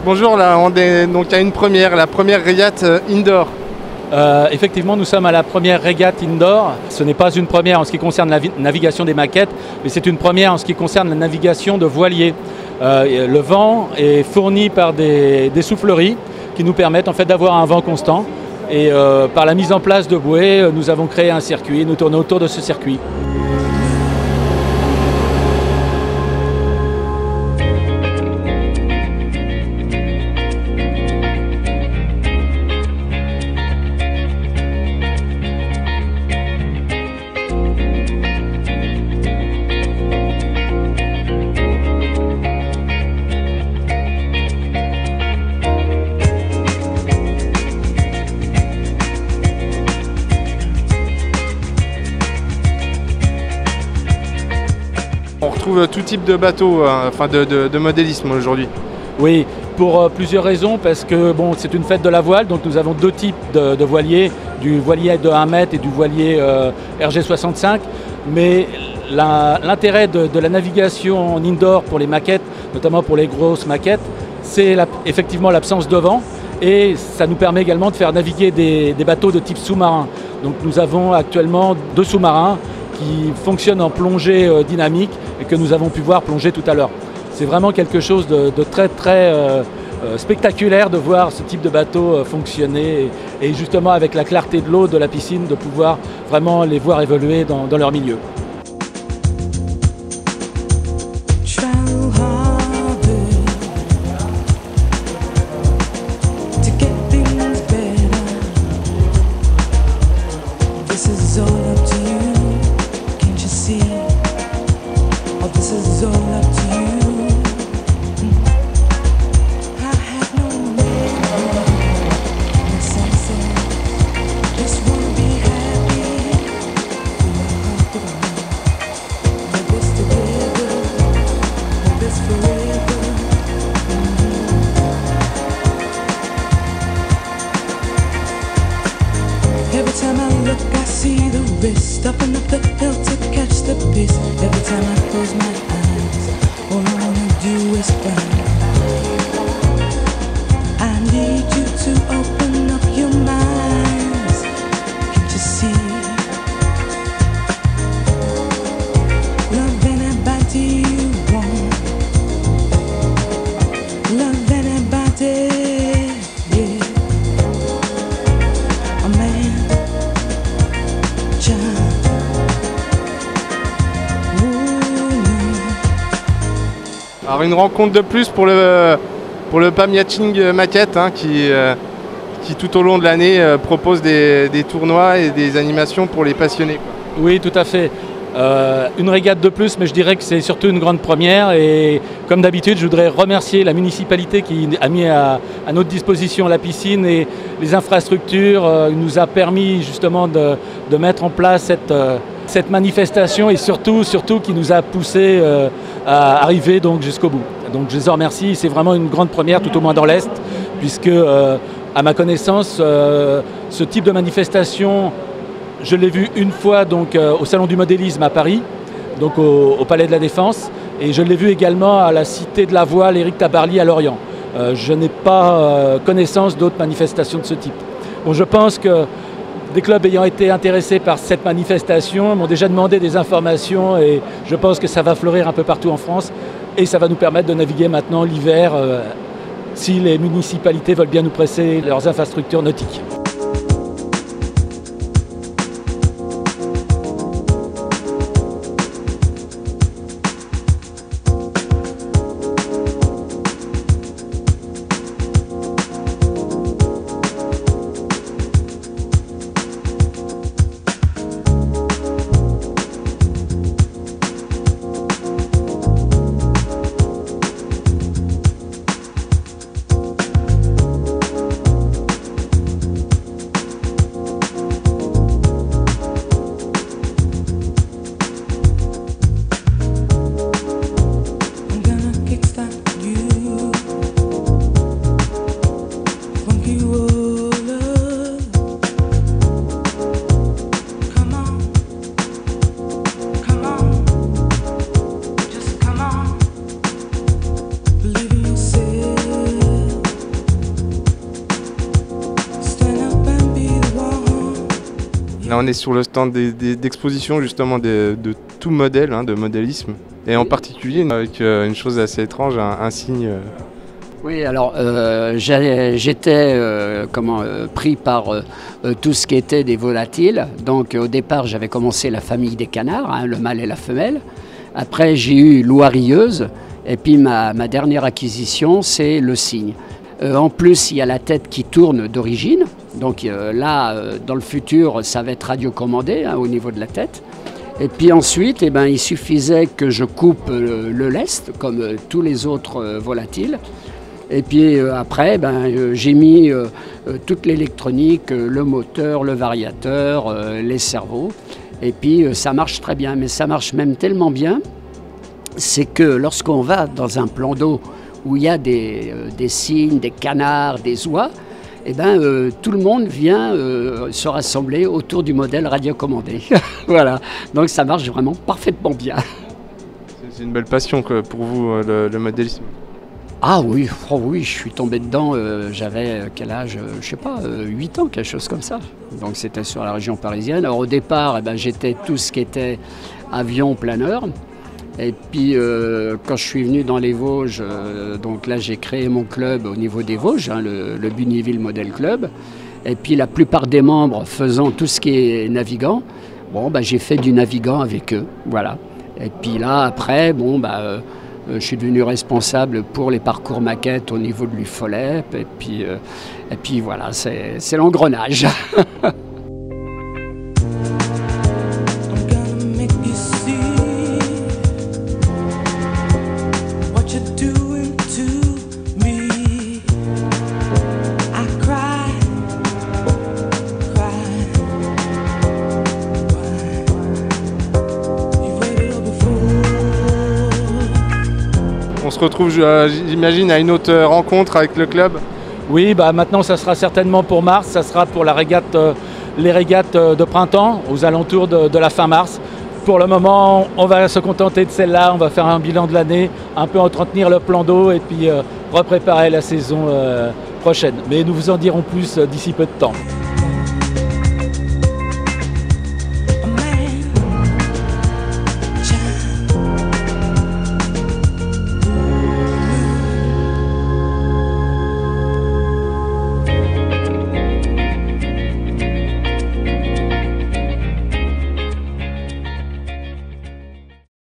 Bonjour, là on est donc à une première, la première régate indoor. Effectivement, nous sommes à la première régate indoor. Ce n'est pas une première en ce qui concerne la navigation des maquettes, mais c'est une première en ce qui concerne la navigation de voiliers. Le vent est fourni par des souffleries qui nous permettent en fait d'avoir un vent constant. Et par la mise en place de bouées, nous avons créé un circuit, nous tournons autour de ce circuit. On retrouve tout type de bateaux, enfin de modélisme aujourd'hui. Oui, pour plusieurs raisons, parce que bon, c'est une fête de la voile, donc nous avons deux types de voiliers, du voilier de 1 mètre et du voilier RG65. Mais l'intérêt de la navigation en indoor pour les maquettes, notamment pour les grosses maquettes, c'est effectivement l'absence de vent. Et ça nous permet également de faire naviguer des bateaux de type sous-marin. Donc nous avons actuellement 2 sous-marins qui fonctionnent en plongée dynamique et que nous avons pu voir plonger tout à l'heure. C'est vraiment quelque chose de très spectaculaire de voir ce type de bateau fonctionner et justement avec la clarté de l'eau de la piscine de pouvoir vraiment les voir évoluer dans leur milieu. Every time I look, I see the wrist stopping up the hill to catch the pace. Every time I close my eyes, all I wanna do is burn. I need you to open up your minds. Can't you see? Love anybody you want. Love anybody. Alors une rencontre de plus pour le PAM Yachting Maquette qui tout au long de l'année propose des tournois et des animations pour les passionnés. Oui, tout à fait. Une régate de plus, mais je dirais que c'est surtout une grande première. Et comme d'habitude, je voudrais remercier la municipalité qui a mis à notre disposition la piscine et les infrastructures. Il nous a permis justement de mettre en place cette manifestation et surtout qui nous a poussé à arriver donc jusqu'au bout. Donc je les en remercie. C'est vraiment une grande première, tout au moins dans l'Est, puisque à ma connaissance, ce type de manifestation, je l'ai vu une fois donc, au Salon du modélisme à Paris, donc au Palais de la Défense, et je l'ai vu également à la Cité de la Voile Éric Tabarly à Lorient. Je n'ai pas connaissance d'autres manifestations de ce type. Bon, je pense que des clubs ayant été intéressés par cette manifestation m'ont déjà demandé des informations et je pense que ça va fleurir un peu partout en France et ça va nous permettre de naviguer maintenant l'hiver si les municipalités veulent bien nous prêter leurs infrastructures nautiques. Là, on est sur le stand d'exposition justement de tout modèle, hein, de modélisme. Et en particulier avec une chose assez étrange, un signe. Oui, alors j'étais pris par tout ce qui était des volatiles. Donc au départ, j'avais commencé la famille des canards, hein, le mâle et la femelle. Après, j'ai eu l'oirilleuse. Et puis ma dernière acquisition, c'est le cygne. En plus, il y a la tête qui tourne d'origine. Donc là, dans le futur, ça va être radiocommandé, hein, au niveau de la tête. Et puis ensuite, eh ben, il suffisait que je coupe le lest, comme tous les autres volatiles. Et puis après, j'ai mis toute l'électronique, le moteur, le variateur, les servos. Et puis ça marche très bien, mais ça marche même tellement bien, c'est que lorsqu'on va dans un plan d'eau où il y a des cygnes, des canards, des oies, eh ben, tout le monde vient se rassembler autour du modèle radiocommandé. Voilà, donc ça marche vraiment parfaitement bien. C'est une belle passion pour vous, le modélisme. Ah oui, oh oui, je suis tombé dedans, j'avais quel âge, je sais pas, 8 ans, quelque chose comme ça. Donc c'était sur la région parisienne. Alors au départ, j'étais tout ce qui était avion planeur. Et puis quand je suis venu dans les Vosges, donc là j'ai créé mon club au niveau des Vosges, hein, le Bunnyville Model Club. Et puis la plupart des membres faisant tout ce qui est navigant, j'ai fait du navigant avec eux, voilà. Et puis là après, je suis devenu responsable pour les parcours maquettes au niveau de l'UFOLEP. Et puis voilà, c'est l'engrenage. On se retrouve, j'imagine, à une autre rencontre avec le club. Oui, maintenant ça sera certainement pour mars, ça sera pour la régate, les régates de printemps, aux alentours de la fin mars. Pour le moment, on va se contenter de celle-là, on va faire un bilan de l'année, un peu entretenir le plan d'eau et puis repréparer la saison prochaine. Mais nous vous en dirons plus d'ici peu de temps.